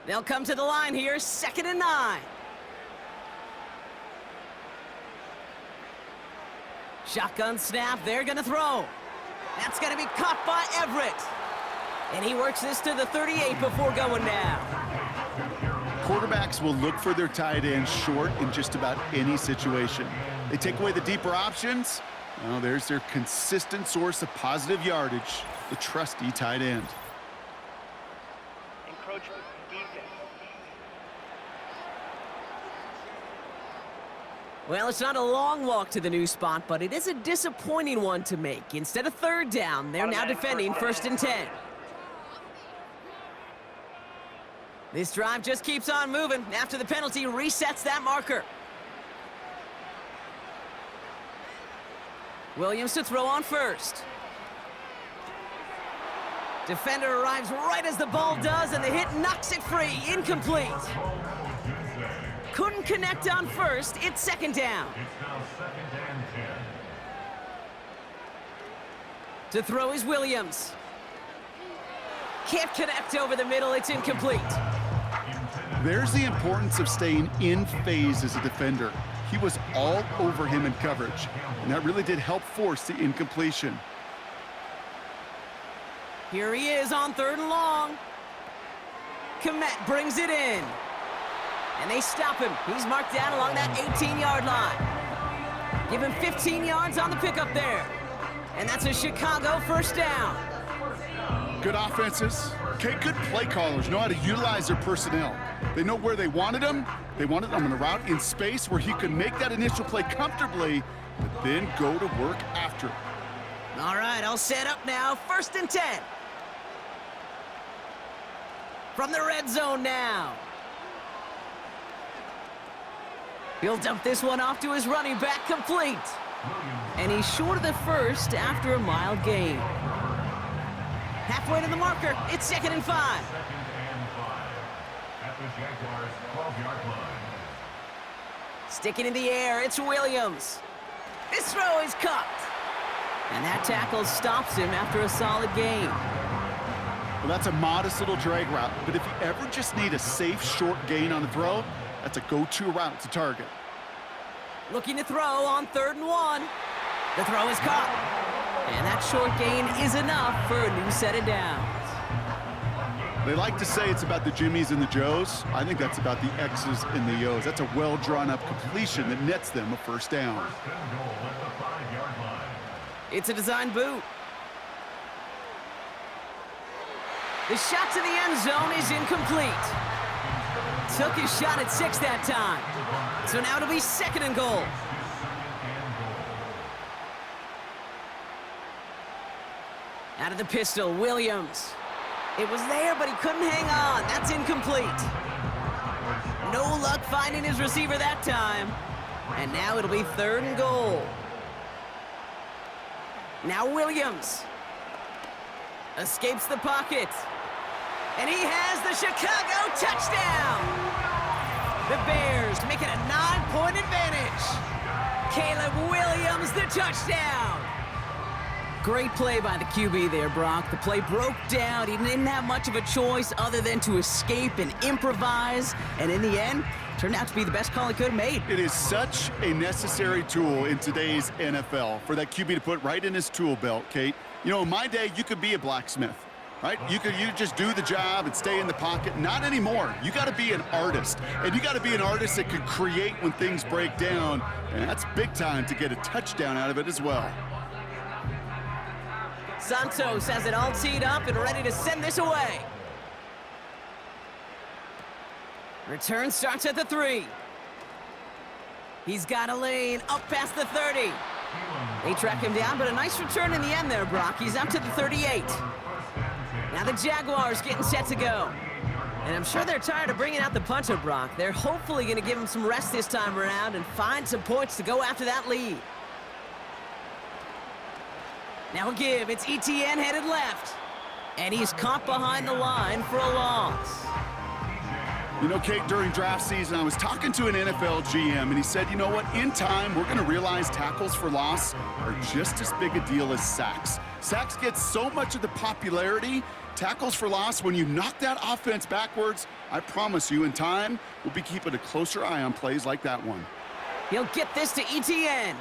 They'll come to the line here, 2nd and 9. Shotgun snap, they're gonna throw. That's gonna be caught by Everett. And he works this to the 38 before going down. Quarterbacks will look for their tight end short in just about any situation. They take away the deeper options. Well, there's their consistent source of positive yardage, the trusty tight end. Encroachment defense. Well, it's not a long walk to the new spot, but it is a disappointing one to make. Instead of 3rd down, they're now defending 1st and 10. This drive just keeps on moving. After the penalty, resets that marker. Williams to throw on 1st. Defender arrives right as the ball does, and the hit knocks it free. Incomplete. Couldn't connect on 1st. It's 2nd down. It's now 2nd and 10. To throw is Williams. Can't connect over the middle. It's incomplete. There's the importance of staying in phase as a defender. He was all over him in coverage, and that really did help force the incompletion. Here he is on 3rd and long. Komet brings it in. And they stop him. He's marked down along that 18-yard line. Give him 15 yards on the pickup there. And that's a Chicago first down. Good offenses. Okay, good play callers know how to utilize their personnel. They know where they wanted him. They wanted him in a route in space where he could make that initial play comfortably, but then go to work after it. All right, I'll set up now. 1st and 10. From the red zone now. He'll dump this one off to his running back, complete. And he's short of the 1st after a mild gain. Halfway to the marker, it's 2nd and 5. 2nd and 5 at the Jaguars' 12-yard line. Sticking in the air, it's Williams. This throw is caught. And that tackle stops him after a solid gain. Well, that's a modest little drag route, but if you ever just need a safe, short gain on the throw, that's a go-to route to target. Looking to throw on 3rd and 1. The throw is caught. And that short gain is enough for a new set of downs. They like to say it's about the Jimmies and the Joes. I think that's about the X's and the O's. That's a well-drawn-up completion that nets them a first down. First and goal at the 5-yard line. It's a design boot. The shot to the end zone is incomplete. Took his shot at 6 that time. So now it'll be 2nd and goal. Out of the pistol, Williams. It was there, but he couldn't hang on. That's incomplete. No luck finding his receiver that time. And now it'll be 3rd and goal. Now Williams. Escapes the pocket. And he has the Chicago touchdown. The Bears make it a 9-point advantage. Caleb Williams, the touchdown. Great play by the QB there, Brock. The play broke down. He didn't have much of a choice other than to escape and improvise. And in the end, turned out to be the best call he could have made. It is such a necessary tool in today's NFL for that QB to put right in his tool belt, Kate. You know, in my day, you could be a blacksmith, right? You just do the job and stay in the pocket. Not anymore. You got to be an artist. And you got to be an artist that can create when things break down. And that's big time to get a touchdown out of it as well. Santos has it all teed up and ready to send this away. Return starts at the 3. He's got a lane up past the 30. They track him down, but a nice return in the end there, Brock. He's up to the 38. Now the Jaguars getting set to go. And I'm sure they're tired of bringing out the punter, Brock. They're hopefully going to give him some rest this time around and find some points to go after that lead. Now a give. It's ETN headed left. And he's caught behind the line for a loss. You know, Kate, during draft season, I was talking to an NFL GM, and he said, you know what, in time, we're going to realize tackles for loss are just as big a deal as sacks. Sacks get so much of the popularity. Tackles for loss, when you knock that offense backwards, I promise you, in time, we'll be keeping a closer eye on plays like that one. He'll get this to ETN.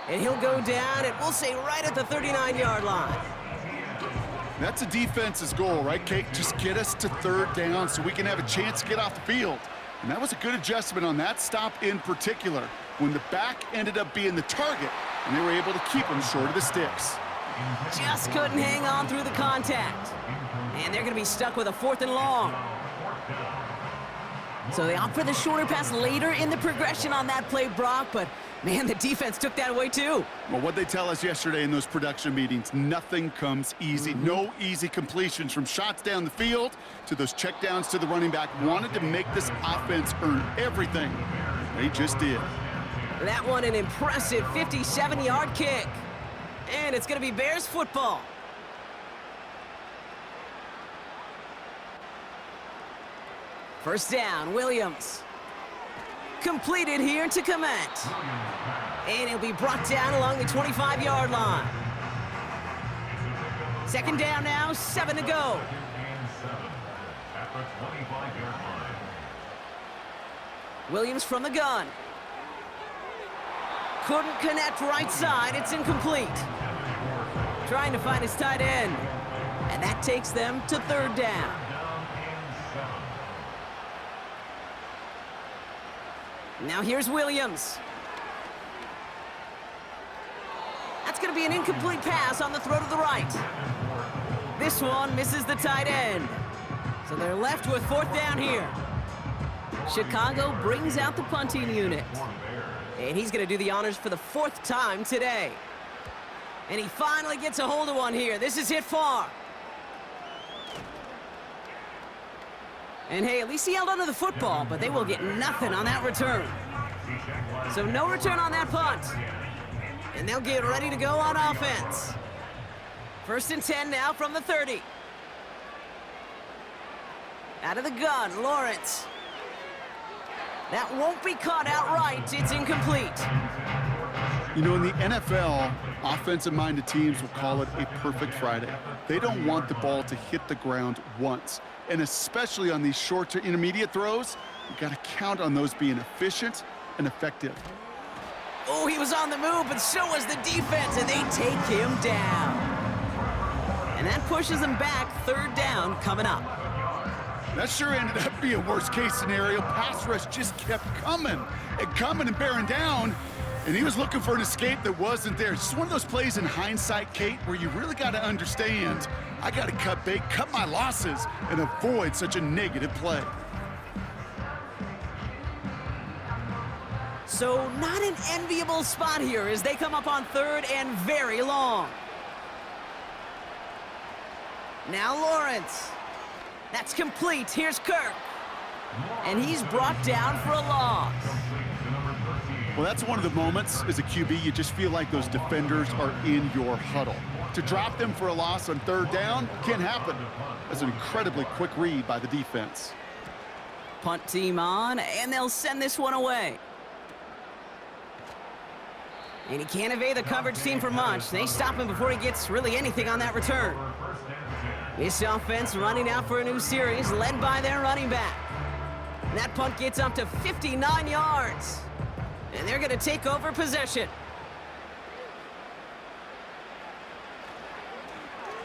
And he'll go down, and we'll say right at the 39-yard line. That's a defense's goal, right, Kate? Just get us to 3rd down so we can have a chance to get off the field. And that was a good adjustment on that stop in particular, when the back ended up being the target, and they were able to keep him short of the sticks. Just couldn't hang on through the contact. And they're going to be stuck with a 4th and long. So they opt for the shorter pass later in the progression on that play, Brock, but man, the defense took that away too. Well, what they tell us yesterday in those production meetings, nothing comes easy. No easy completions, from shots down the field to those checkdowns to the running back. Wanted to make this offense earn everything. They just did. That one an impressive 57-yard kick. And it's going to be Bears football. First down, Williams. Completed here to Komet. And he'll be brought down along the 25-yard line. 2nd down now, 7 to go. Williams from the gun. Couldn't connect right side. It's incomplete. Trying to find his tight end. And that takes them to 3rd down. Now here's Williams. That's going to be an incomplete pass on the throw to the right. This one misses the tight end. So they're left with 4th down here. Chicago brings out the punting unit. And he's going to do the honors for the 4th time today. And he finally gets a hold of one here. This is hit far. And hey, at least he held onto the football, but they will get nothing on that return. So no return on that punt. And they'll get ready to go on offense. 1st and 10 now from the 30. Out of the gun, Lawrence. That won't be caught outright. It's incomplete. You know, in the NFL, offensive-minded teams will call it a perfect Friday. They don't want the ball to hit the ground once. And especially on these short to intermediate throws, you got to count on those being efficient and effective. Oh, he was on the move, but so was the defense, and they take him down. And that pushes them back. Third down coming up. That sure ended up being a worst-case scenario. Pass rush just kept coming and bearing down, and he was looking for an escape that wasn't there. It's just one of those plays in hindsight, Kate, where you really got to understand, I got to cut bait, cut my losses, and avoid such a negative play. So not an enviable spot here as they come up on third and very long. Now Lawrence. That's complete. Here's Kirk. And he's brought down for a loss. Well, that's one of the moments as a QB, you just feel like those defenders are in your huddle. To drop them for a loss on third down can't happen. That's an incredibly quick read by the defense. Punt team on, and they'll send this one away. And he can't evade the coverage team for much. They stop him before he gets really anything on that return. This offense running out for a new series, led by their running back. And that punt gets up to 59 yards. And they're going to take over possession.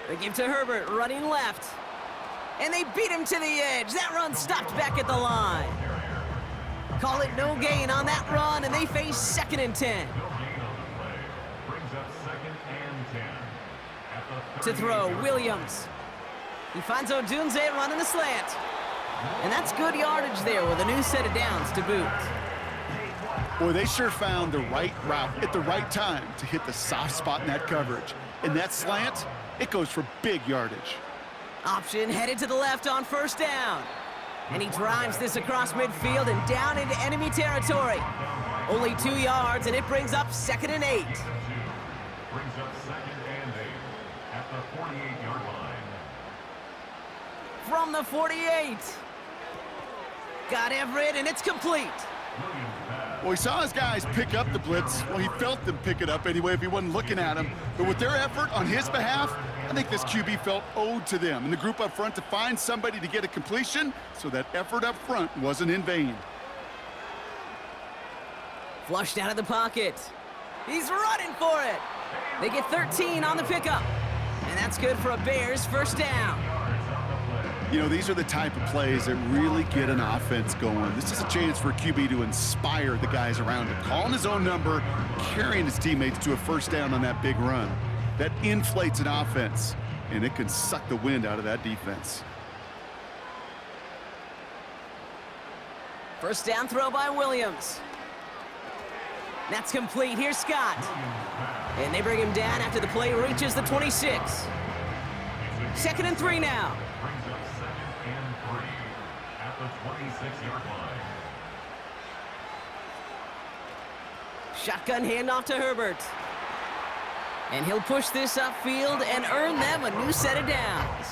They give to Herbert, running left. And they beat him to the edge. That run stopped back at the line. Call it no gain on that run, and they face 2nd and 10. To throw, Williams. He finds Odunze running the slant. And that's good yardage there with a new set of downs to boot. Boy, they sure found the right route at the right time to hit the soft spot in that coverage. And that slant, it goes for big yardage. Option headed to the left on first down. And he drives this across midfield and down into enemy territory. Only 2 yards, and it brings up 2nd and 8. Brings up 2nd and 8 at the 48-yard line. From the 48. Got Everett, and it's complete. Well, he saw his guys pick up the blitz. Well, he felt them pick it up anyway if he wasn't looking at him. But with their effort on his behalf, I think this QB felt owed to them and the group up front to find somebody to get a completion, so that effort up front wasn't in vain. Flushed out of the pocket. He's running for it. They get 13 on the pickup. And that's good for a Bears first down. You know, these are the type of plays that really get an offense going. This is a chance for a QB to inspire the guys around him. Calling his own number, carrying his teammates to a first down on that big run. That inflates an offense, and it can suck the wind out of that defense. First down throw by Williams. That's complete. Here's Scott. And they bring him down after the play reaches the 26. 2nd and 3 now. Brings up 2nd and 3 at the 26-yard line. Shotgun handoff to Herbert. And he'll push this upfield and earn them a new set of downs.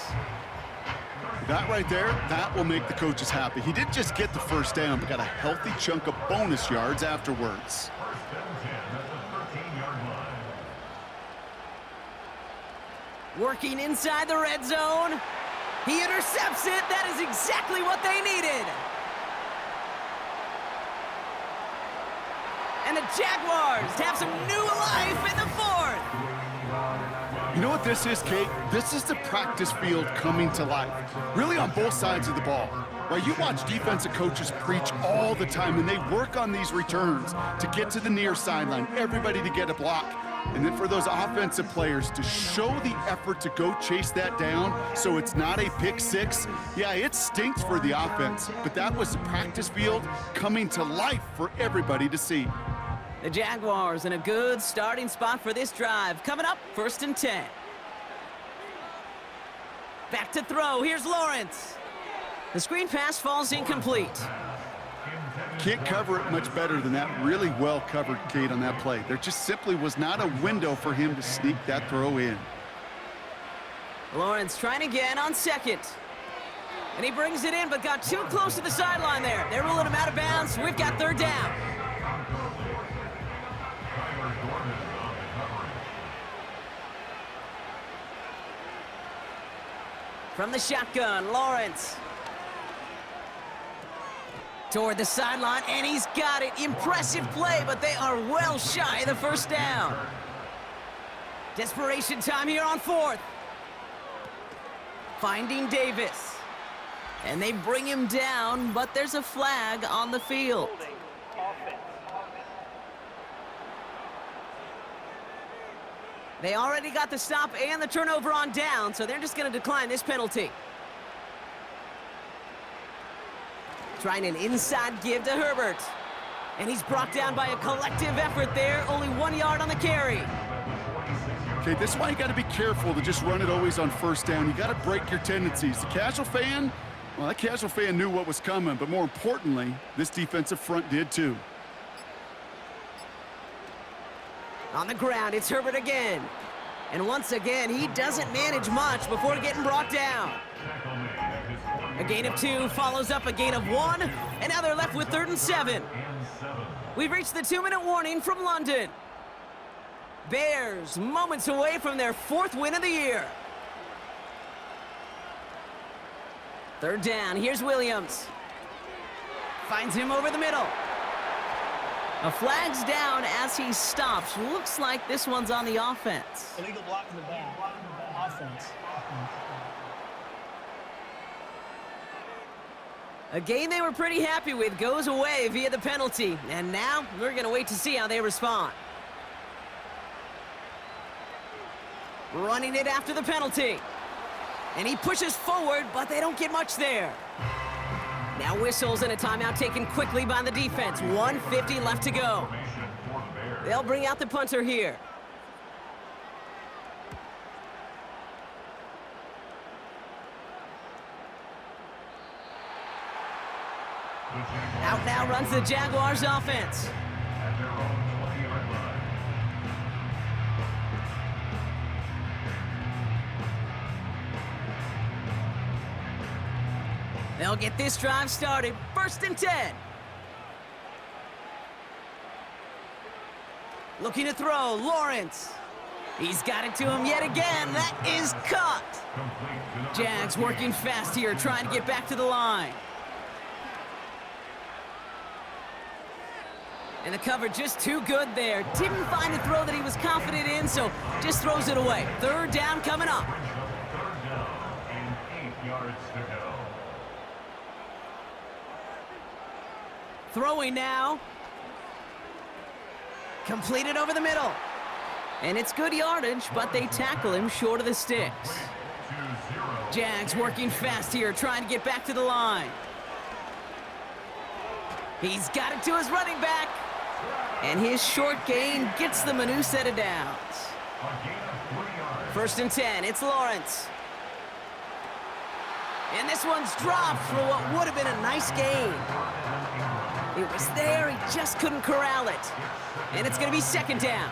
That right there, that will make the coaches happy. He didn't just get the first down, but got a healthy chunk of bonus yards afterwards. First and 10 at the 13-yard line. Working inside the red zone. He intercepts it. That is exactly what they needed. And the Jaguars have some new life in the 4th. You know what this is, Kate? This is the practice field coming to life, really on both sides of the ball. Right? You watch defensive coaches preach all the time, and they work on these returns to get to the near sideline, everybody to get a block. And then for those offensive players to show the effort to go chase that down so it's not a pick six. Yeah, it stinks for the offense, but that was the practice field coming to life for everybody to see. The Jaguars in a good starting spot for this drive. Coming up, 1st and 10. Back to throw. Here's Lawrence. The screen pass falls incomplete. Can't cover it much better than that. Really well covered, Kate, on that play. There just simply was not a window for him to sneak that throw in. Lawrence trying again on 2nd. And he brings it in, but got too close to the sideline there. They're ruling him out of bounds. We've got 3rd down. From the shotgun, Lawrence. Toward the sideline, and he's got it. Impressive play, but they are well shy of the first down. Desperation time here on 4th. Finding Davis. And they bring him down, but there's a flag on the field. Holding offense. They already got the stop and the turnover on down, so they're just going to decline this penalty. Trying an inside give to Herbert. And he's brought down by a collective effort there, only 1 yard on the carry. Okay, this is why you got to be careful to just run it always on first down. You got to break your tendencies. The casual fan, well, that casual fan knew what was coming, but more importantly, this defensive front did too. On the ground, it's Herbert again. And once again, he doesn't manage much before getting brought down. A gain of 2 follows up a gain of 1, and now they're left with 3rd and 7. We've reached the 2-minute warning from London. Bears moments away from their 4th win of the year. 3rd down, here's Williams. Finds him over the middle. A flag's down as he stops. Looks like this one's on the offense. Illegal block in the back. Offense. A game they were pretty happy with goes away via the penalty. And now we're going to wait to see how they respond. Running it after the penalty. And he pushes forward, but they don't get much there. Now whistles and a timeout taken quickly by the defense. 1:50 left to go. They'll bring out the punter here. Out now runs the Jaguars offense. They'll get this drive started. 1st and 10. Looking to throw, Lawrence. He's got it to him yet again. That is caught. Jags working fast here, trying to get back to the line. And the cover just too good there. Didn't find a throw that he was confident in, so just throws it away. 3rd down coming up. 3rd down and 8 yards to go. Throwing now. Completed over the middle. And it's good yardage, but they tackle him short of the sticks. Jags working fast here, trying to get back to the line. He's got it to his running back. And his short gain gets them a new set of downs. 1st and 10, it's Lawrence. And this one's dropped for what would have been a nice gain. It was there, he just couldn't corral it. And it's going to be 2nd down.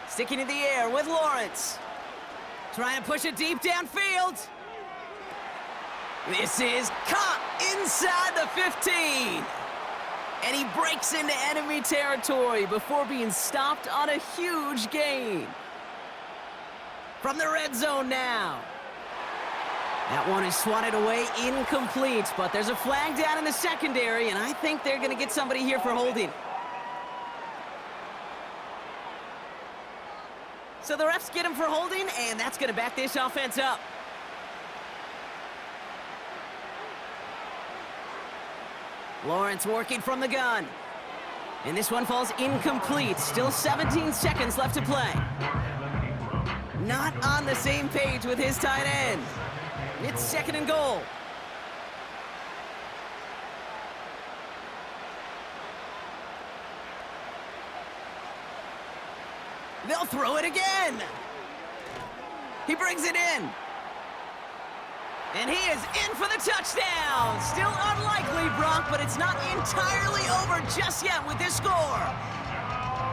Sticking in the air with Lawrence. Trying to push it deep downfield. This is caught inside the 15. And he breaks into enemy territory before being stopped on a huge gain. From the red zone now. That one is swatted away, incomplete, but there's a flag down in the secondary, and I think they're going to get somebody here for holding. So the refs get him for holding, and that's going to back this offense up. Lawrence working from the gun. And this one falls incomplete. Still 17 seconds left to play. Not on the same page with his tight end. It's 2nd and goal. They'll throw it again. He brings it in. And he is in for the touchdown. Still unlikely, Brock, but it's not entirely over just yet with this score.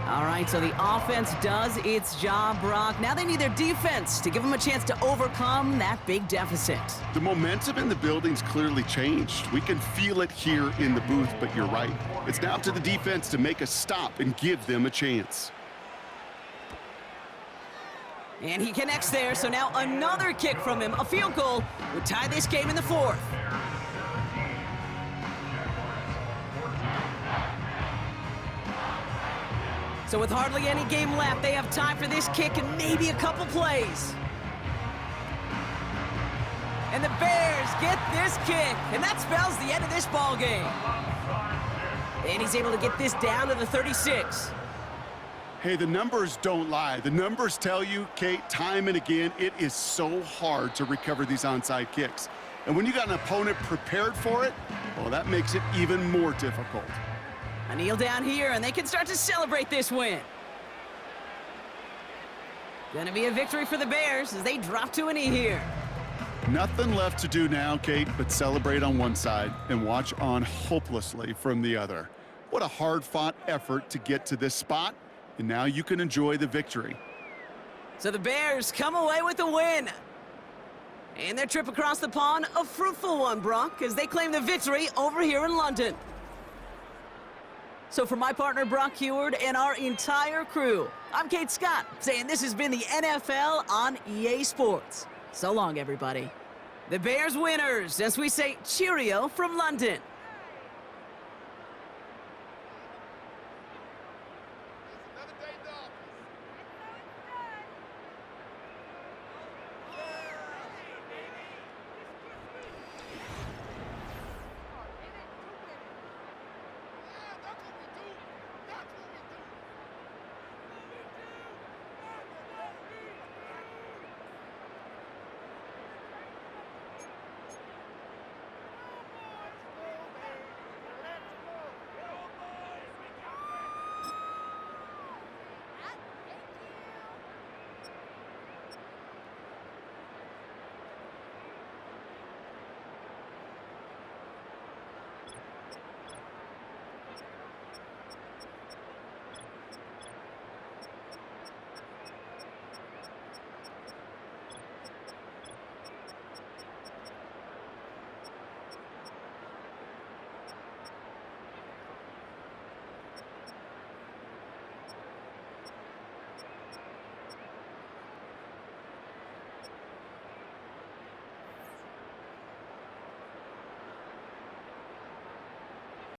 All right, so the offense does its job, Brock. Now they need their defense to give them a chance to overcome that big deficit. The momentum in the building's clearly changed. We can feel it here in the booth, but you're right. It's now up to the defense to make a stop and give them a chance. And he connects there, so now another kick from him. A field goal would tie this game in the 4th. So So with hardly any game left, they have time for this kick and maybe a couple plays. And the Bears get this kick, and that spells the end of this ball game. And he's able to get this down to the 36. Hey, the numbers don't lie. The numbers tell you, Kate, time and again, it is so hard to recover these onside kicks. And when you got an opponent prepared for it, well, that makes it even more difficult. A kneel down here, and they can start to celebrate this win. Gonna be a victory for the Bears as they drop to a knee here. Nothing left to do now, Kate, but celebrate on one side and watch on hopelessly from the other. What a hard-fought effort to get to this spot, and now you can enjoy the victory. So the Bears come away with a win. And their trip across the pond, a fruitful one, Brock, as they claim the victory over here in London. So for my partner, Brock Heward, and our entire crew, I'm Kate Scott, saying this has been the NFL on EA Sports. So long, everybody. The Bears winners, as we say cheerio from London.